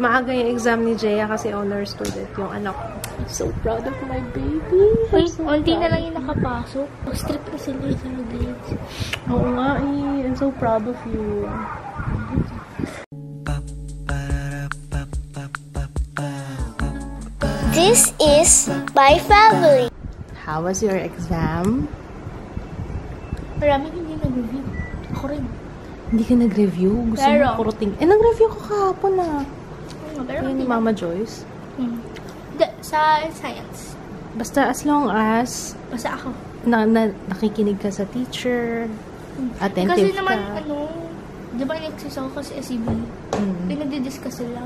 Maaga yung exam ni Jaya kasi honor student yung anak ko. I'm so proud of my baby. Uy, unti na lang yung nakapasok. Strict na sila sa grades. Oo nga eh. I'm so proud of you. This is my family. How was your exam? Maraming hindi nag-review. Ako rin. Hindi ka nag-review? Gusto Pero, mo kuruting? Nag-review ko kahapon na. Pero ni Mama Joyce? Sa science. Basta as long as Basta ako. nakikinig ka sa teacher, attentive Kasi naman, ka. di ba in-exercise ako kasi SEB? Pinagdi-discuss sila.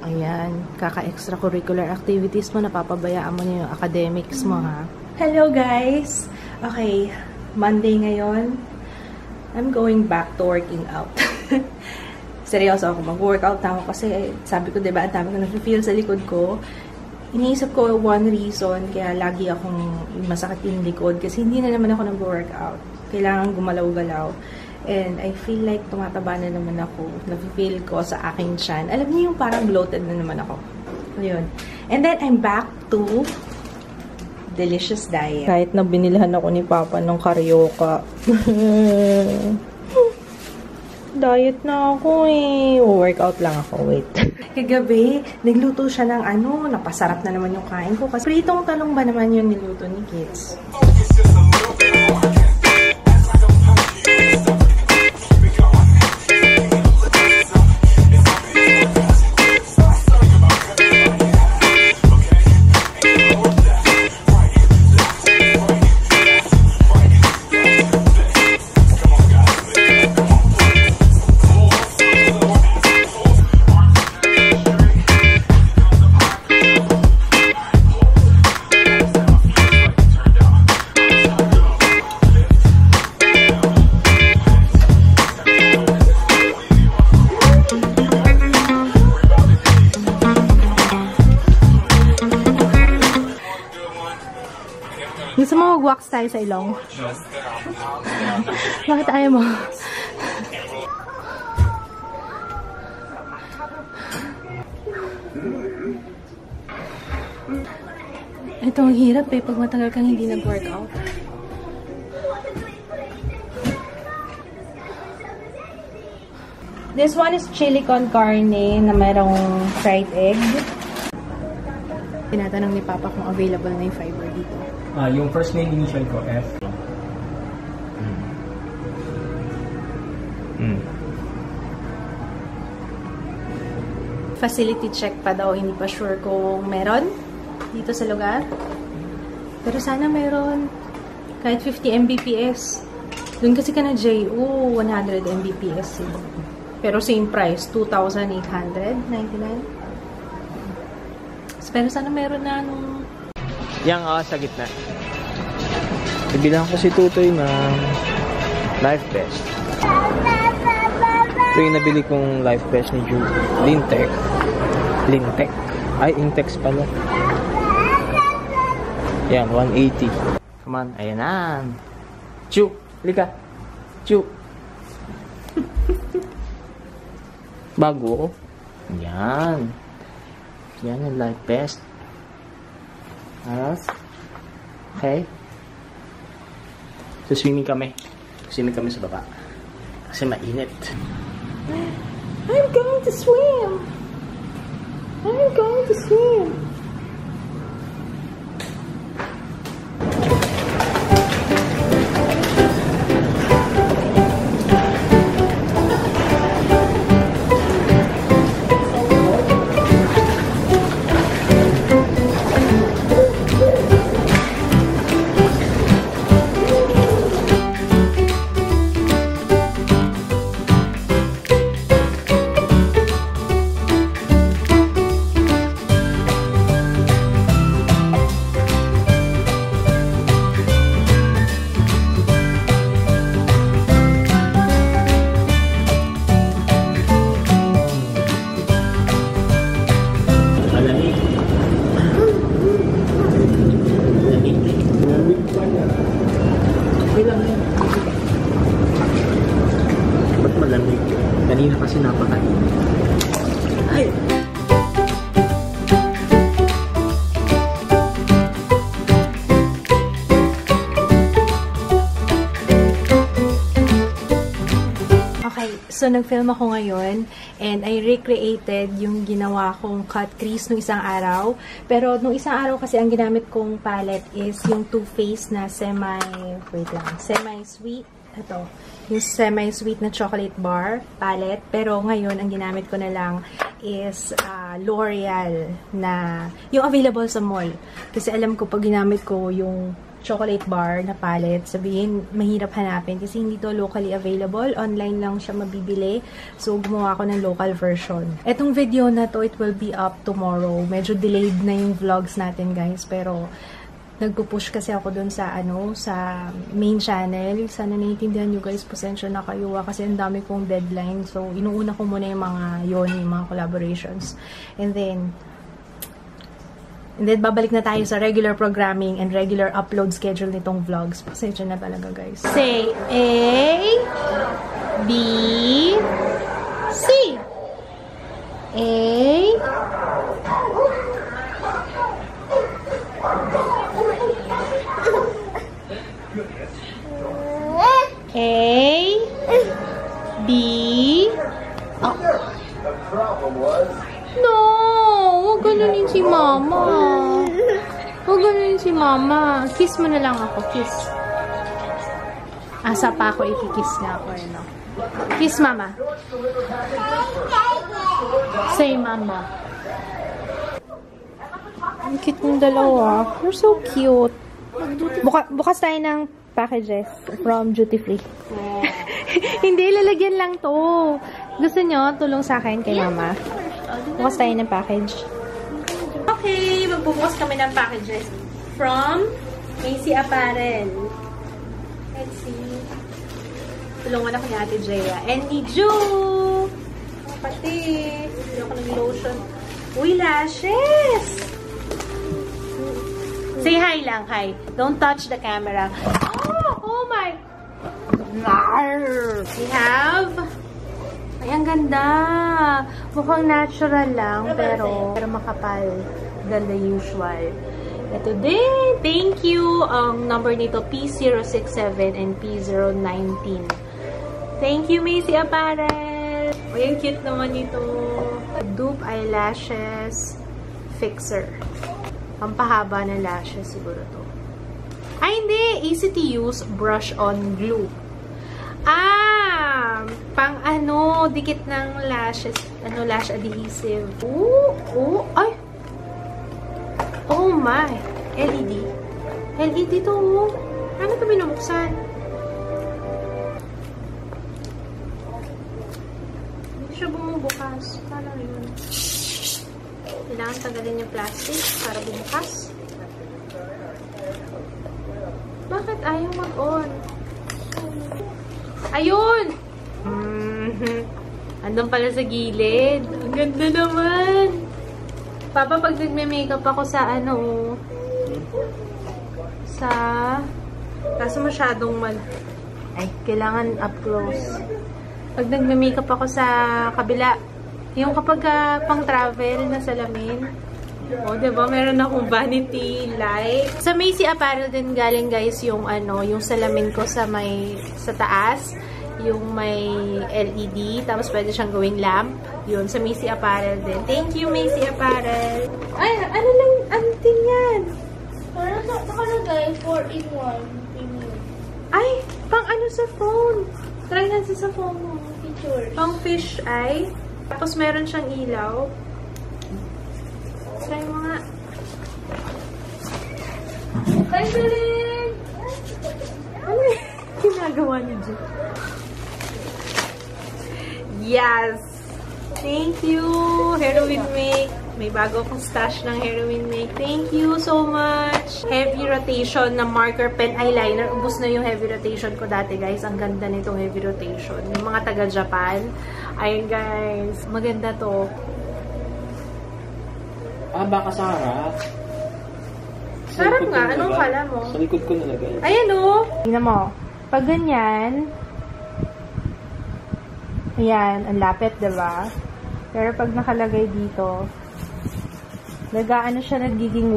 Ayan, kaka-extracurricular activities mo, napapabayaan mo na yung academics mo, ha? Hello, guys! Okay, Monday ngayon. I'm going back to working out. Seryoso ako, mag-workout na ako kasi sabi ko, diba, ang dami ko na-feel sa likod ko. Iniisip ko one reason kaya lagi akong masakit yung likod kasi hindi na naman ako nag-workout. Kailangan gumalaw-galaw. And I feel like tumataba na naman ako. Nafe-feel ko sa aking tiyan. Alam niyo yung parang bloated na naman ako. Ayun. And then I'm back to delicious diet. Kahit na binilhan ako ni Papa ng karyoka. Diet na ako eh. Workout lang ako. Wait. Kagabi, nagluto siya ng napasarap na naman yung kain ko. Kasi pritong talong ba naman yung niluto ni Kids? Gusto mo mag-wax tayo sa ilong? Bakit ayaw mo? Ito ang hirap eh, pag matagal kang hindi nag-workout. This one is chili con carne na mayroong fried egg. Tinatanong ni Papa kung available na yung fiber dito. Yung first name initial ko, F. Facility check pa daw, hindi pa sure kung meron dito sa lugar. Pero sana meron. Kahit 50 Mbps. Doon kasi ka na JU, 100 Mbps. Pero same price, 2,899. Pero sana meron na nung... Yang sa gitna. Ibilang ko si Tutoy ng Life Best. Ito yung nabili kong Life Best ni Jude. Lintec. Ay, Intex pala. Yan, 180. Come on, ayan na. Chu, halika. Chu. Bago. Yan. Yan yung Life Best. Aras. Okay. So, swimming kami. Swimming kami sa baba. Kasi mainit. I'm going to swim! I'm going to swim! So, nag-film ako ngayon and I recreated yung ginawa kong cut crease nung isang araw. Pero nung isang araw kasi ang ginamit kong palette is yung Too Faced na semi-sweet. Ito, yung semi-sweet na chocolate bar palette. Pero ngayon, ang ginamit ko na lang is L'Oreal na yung available sa mall. Kasi alam ko pag ginamit ko yung chocolate bar na palette, sabihin, mahirap hanapin kasi hindi to locally available. Online lang siya mabibili. So, gumawa ko ng local version. Etong video na to, it will be up tomorrow. Medyo delayed na yung vlogs natin, guys. Pero, nagpo-push kasi ako dun sa, sa main channel. Sana naiintindihan nyo, guys. Pasensya na kayo, kasi ang dami kong deadline. So, inuuna ko muna yung mga collaborations. And then, babalik na tayo sa regular programming and regular upload schedule nitong vlogs. Pasensya na talaga, guys. Say A, B, C. A, B, oh. No! Huwag ganunin si Mama. Huwag ganunin si Mama. Kiss mo na lang ako. Kiss. Asa pa ako, ikikiss na ako. No? Kiss, Mama. Say, Mama. Ang cute ng dalawa. You're so cute. Bukas tayo ng packages from Duty Free. Hindi, lalagyan lang to. Gusto nyo, tulong sa akin kay Mama. Bukas tayo ng package. Okay, magbubukas kami ng packages from Macy Apparel. Let's see. Tulungan ako ni Ate Jaya. And ni Ju! Pati. Hindi ako nag-lotion. Uy, lashes! Say hi lang, hi. Don't touch the camera. Oh my! We have... Ay, ang ganda. Mukhang natural lang, pero makapal than the usual. Ito din. Thank you. Ang number nito, P067 and P019. Thank you, Macy Apparel. Ay, ang cute naman ito. Dupe Eyelashes Fixer. Pampahaba na lashes siguro to. Ay, hindi. Easy to use brush on glue. Pang dikit ng lashes, lash adhesive. Ay! Oh my! LED. LED to, Ano ito binubuksan? Hindi siya bumubukas. Paano yun? Kailangan tagalin yung plastic para bumukas. Bakit ayaw mag-on? Ayun! Andun pala sa gilid. Ang ganda naman. Papa, pag nagme-makeup ako sa kaso masyadong kailangan up close. Pag nagme-makeup ako sa kabila, yung kapag pang travel na salamin, diba? Meron akong vanity light. Sa Macy Apparel din galing, guys, yung yung salamin ko sa taas. Yung may LED, tapos pwede siyang gawing lamp. Yun, sa Macy Apparel din. Thank you, Macy Apparel. Ay, ano din yan? Nakalagay, 4-in-1. Ay, pang sa phone. Try natin sa phone mo. Pictures. Pang fish eye. Tapos meron siyang ilaw. Try mo nga. Try ko rin! Ano yung ginagawa niyo dyan? Yes! Thank you! Heroin Make. May bago akong stash ng Heroin Make. Thank you so much! Heavy rotation na marker pen eyeliner. Ubus na yung heavy rotation ko dati, guys. Ang ganda nitong heavy rotation. Yung mga taga-Japan. Ayun, guys. Maganda to. Baka sa harap. Harap nga. Anong kala mo? Sa likod ko nalagay. Ayan, o. Tingnan mo. Pag ganyan, ayan, ang lapit, diba? Pero pag nakalagay dito, siya nagiging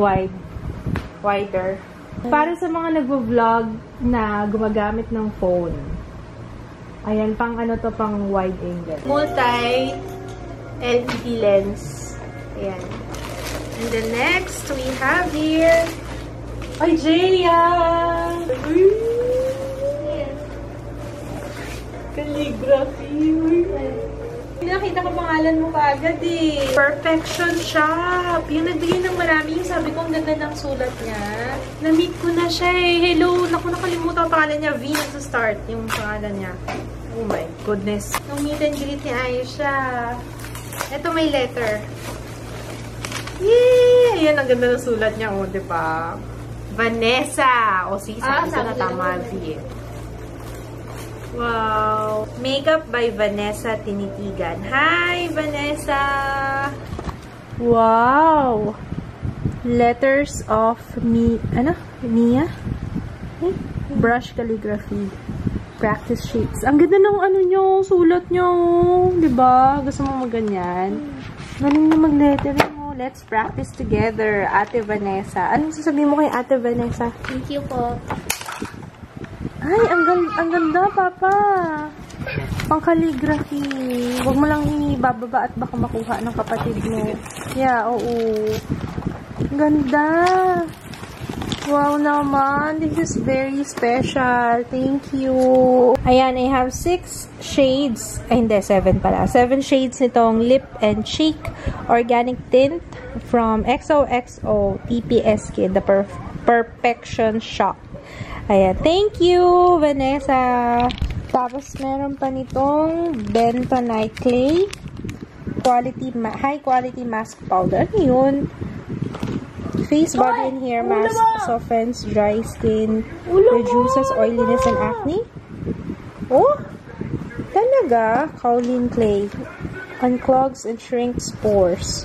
wider. Para sa mga nagvo-vlog na gumagamit ng phone, Ayan, pang ano to, pang wide angle. Multi-LED lens. Ayan. And the next we have here, ay, Jaya! Calligraphy. Nakita ko pangalan mo kaagad eh. Perfection Shop. Yung nagbigay ng marami. Yung sabi ko, ang ganda ng sulat niya. Na-meet ko na siya eh. Hello. Naku, nakalimutan ang pangalan niya. V to start. Yung pangalan niya. Oh my goodness. Nung meet and greet ni Aisha. Ito may letter. Yay! Ayan, ang ganda ng sulat niya. O, diba? Vanessa. O, si sabi ko na tama. V. Wow! Makeup by Vanessa Tinitigan. Hi, Vanessa! Wow! Letters of me... Ano? Mia? Brush calligraphy. Practice sheets. Ang ganda ng ano nyo, sulat nyo. Diba? Gusto mo maganyan? Galing na mag-lettering mo. Let's practice together, Ate Vanessa. Anong sasabihin mo kay Ate Vanessa? Thank you po. Ay, ang ganda, Papa. Pang calligraphy. Huwag mo lang ibababa at baka makuha ng kapatid mo. Yeah, oo. Ganda. Wow naman. This is very special. Thank you. Ayan, I have 6 shades. Ay, hindi. 7 pala. 7 shades nitong Lip and Cheek Organic Tint from XOXO TPSK, the Perfection Shop. Ayan. Thank you, Vanessa. Tapos, meron pa nitong Bentonite Clay high quality mask powder. Ano yun? Face, body, and hair mask softens dry skin, reduces oiliness and acne. Oh, talaga? Kaolin Clay. Unclogs and shrinks pores.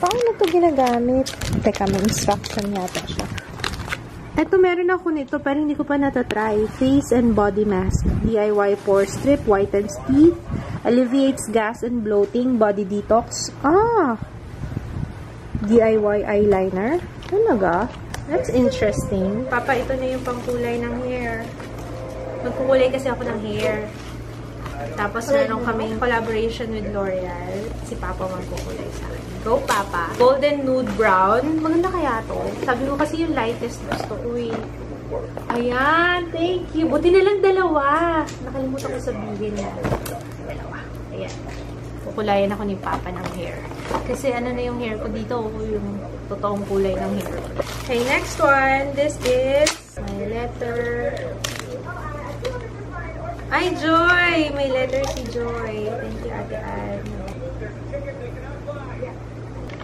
Paano ito ginagamit? Teka, may instruction yata siya. Ito, meron ako nito, pero hindi ko pa natatry. Face and body mask. DIY pore strip, whitens teeth, alleviates gas and bloating, body detox. DIY eyeliner. Talaga? That's interesting. Papa, ito na yung pangkulay ng hair. Magkukulay kasi ako ng hair. Tapos, meron kaming collaboration with L'Oreal. Si Papa magkukulay sa akin. Go, Papa. Golden nude brown. Maganda kaya to. Sabi ko kasi yung lightest gusto ko eh. Ayan. Thank you. Buti na lang dalawa. Nakalimutan ko sabihin na. Dalawa. Ayan. Kukulayan ako ni Papa ng hair. Kasi ano na yung hair ko dito. Yung totoong kulay ng hair. Okay, next one. This is my letter. Ay, Joy! May letter si Joy. Thank you, Ate Anne.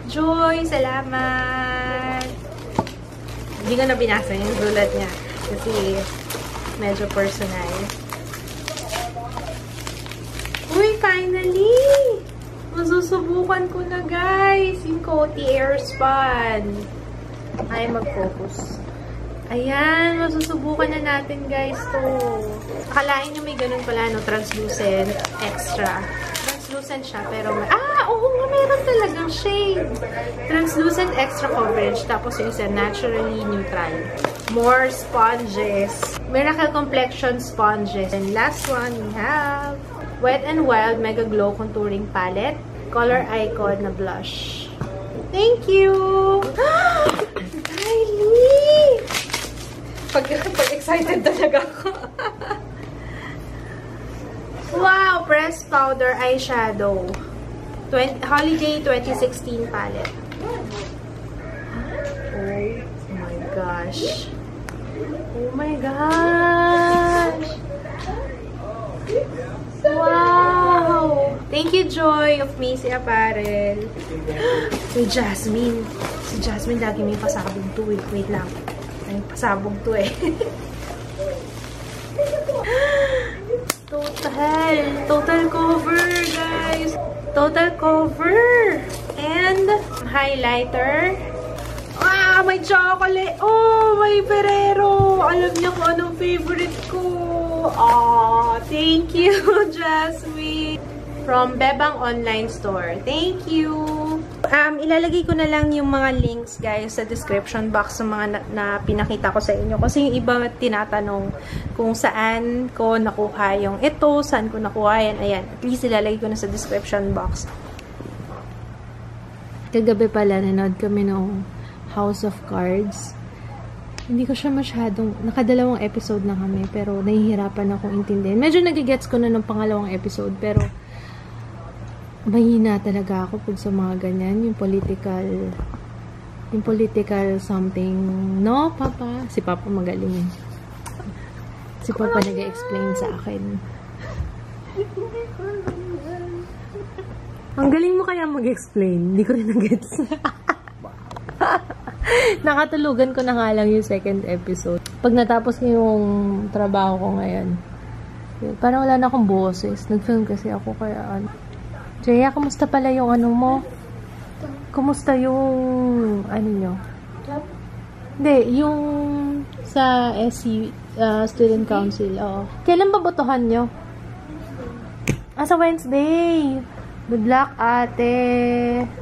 Joy, salamat! Hindi ko na binasa yung sulat niya. Kasi medyo personal. Uy, finally! Masusubukan ko na, guys! Yung Coty Airspun. Ay, mag-focus. Ayan, masusubukan na natin, guys, to. Akalain nyo may ganun pala, no? Translucent, extra. Translucent siya, pero may... oo nga, meron talagang shade. Translucent extra coverage, tapos yung isa naturally neutral. More sponges. Miracle Complexion sponges. And last one, we have Wet n Wild Mega Glow Contouring Palette. Color Icon na blush. Thank you! Kylie! Pag-excited talaga ako. Wow! Pressed Powder Eyeshadow. Holiday 2016 palette. Oh my gosh. Oh my gosh. Wow! Thank you, Joy of Macy Apparel. Hey, Jasmine. Si Jasmine lagi may pasabong to eh. Wait lang. May pasabong to eh. Total cover, guys. Total cover. And highlighter. May chocolate. Oh, may Ferrero. Alam niyo kung anong favorite ko. Thank you, Jasmine. From Bebang Online Store. Thank you. Ilalagay ko na lang yung mga links, guys, sa description box sa mga na pinakita ko sa inyo. Kasi yung iba tinatanong kung saan ko nakuha yung ito, saan ko nakuha yan. Ayan, at least ilalagay ko na sa description box. Kagabi pala, nanood kami ng House of Cards. Hindi ko siya masyadong, nakadalawang episode na kami, pero nahihirapan akong intindihin. Medyo nagigets ko na ng pangalawang episode, pero mahina talaga ako pag sa mga ganyan, yung political something. No, Papa? Si Papa magaling. Si Papa nag-explain sa akin. Ang galing mo kaya mag-explain. Hindi ko rin nag-gets. Nakatulugan ko na nga lang yung second episode. Pag natapos ko yung trabaho ko ngayon, parang wala na akong boses. Nag-film kasi ako kaya ano. Jaya, kumusta pala yung ano mo? Kumusta yung ano nyo? Hindi, yung sa SC, Student Council. Oo. Kailan ba botohan nyo? Sa Wednesday. Good luck, ate.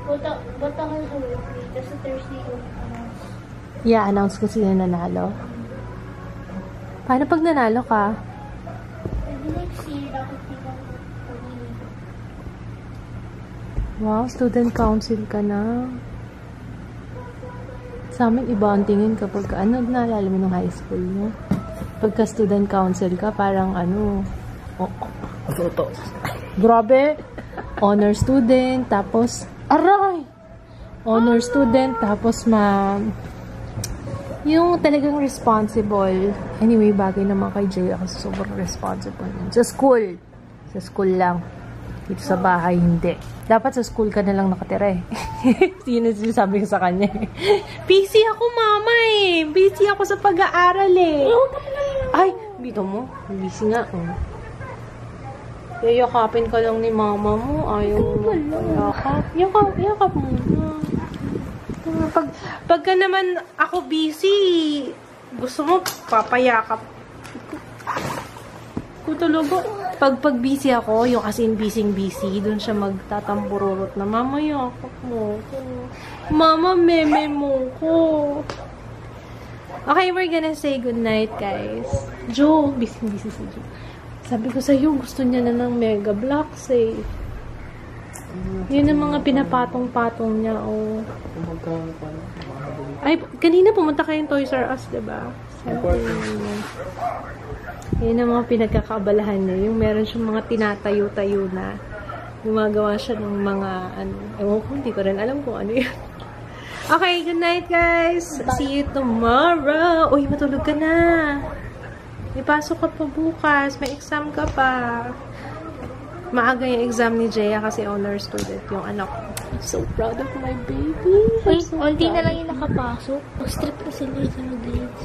Botohan sa Wednesday. Kasi Thursday yung announce. Yeah, announce ko sila nanalo. Paano pag nanalo ka? Next year, dapat tingnan ko. Wow, student council ka na. Sa amin, iba ang tingin kapag ano, naalala mo nung high school, no? Pagka student council ka, parang ano, grabe, honor student, tapos, aray! Honor student, tapos yung talagang responsible. Anyway, bagay naman kay Jay, kasi sobrang responsible. Sa school lang. Dito sa bahay, hindi. Dapat sa school ka na lang nakatira eh. Yun ang sinasabi ko sa kanya eh. Busy ako, mama eh. Busy ako sa pag-aaral eh. Ay, dito mo. Busy nga. Yayakapin ka lang ni mama mo. Ayaw mo. Yakap mo. Pagka naman ako busy, gusto mo papayakap. Kutulugo. Pag busy ako, yung as in busy, dun siya magtatambururot na, mama, yakap mo ko. Mama, meme mo ko. Okay, we're gonna say goodnight, guys. Joe, busy si Joe. Sabi ko sa'yo, gusto niya na ng Mega Bloks eh. Yun ang mga pinapatong-patong niya, oh. Ay, kanina pumunta kayong Toys R Us, diba? Yun ang mga pinagkakaabalahan niya. Yung meron siyang mga tinatayo-tayo na gumagawa siya ng mga ano. Ewan ko, hindi ko rin alam kung ano yun. Okay, good night guys. See you tomorrow. Uy, matulog ka na. May pasok ka pa bukas. May exam ka pa. Maaga yung exam ni Jaya kasi honor student yung anak ko. I'm so proud of my baby. Onti na lang yung nakapasok. Strip na sila sa grades.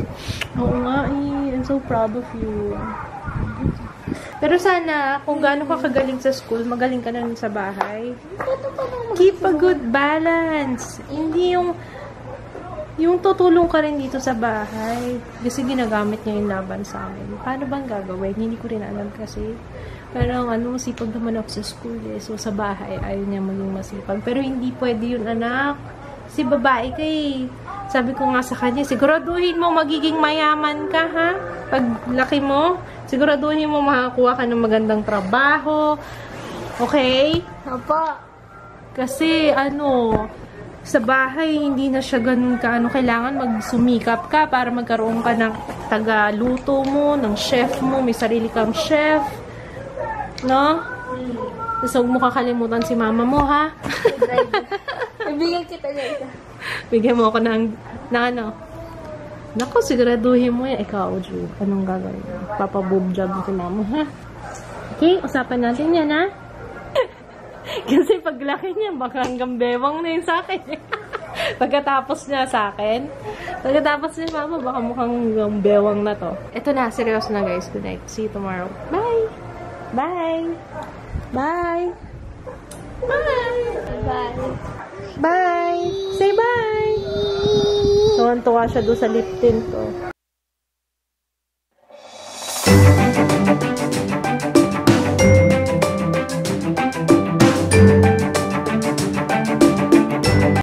Oo nga eh. I'm so proud of you. Pero sana, kung gaano ka kagaling sa school, magaling ka na rin sa bahay. Keep a good balance. Hindi yung tutulong ka rin dito sa bahay. Kasi ginagamit niya yung laban sa amin. Paano bang gagawin? Hindi ko rin alam kasi. Parang sipag naman ako sa school eh. So sa bahay, ayaw niya maging masipag. Pero hindi pwede yun, anak. Si babae ka eh. Sabi ko nga sa kanya, siguraduhin mo magiging mayaman ka, ha? Pag laki mo, siguraduhin mo makakuha ka ng magandang trabaho. Okay? Apa. Kasi, sa bahay, hindi na siya ganun ka. Kailangan magsumikap ka para magkaroon ka ng taga-luto mo, ng chef mo, may sarili kang chef. No? So, huwag mo kakalimutan si mama mo, ha? Bigyan kita niya ito. Bigyan mo ako ng ano. Naku, siguraduhin mo yan. Ikaw, Ju. Anong gagawin mo? Papa-boob job mo si mama, ha? Okay, usapan natin yan, ha? Kasi paglaki niya, baka hanggang bewang na yun sa akin. Pagkatapos niya sa akin, pagkatapos niya, mama, baka mukhang hanggang bewang na to. Ito na, seryoso na guys. Good night. See you tomorrow. Bye! Bye! Bye! Bye! Bye. Bye! Say bye! Tuwan-tuwa siya doon sa lip tint ko.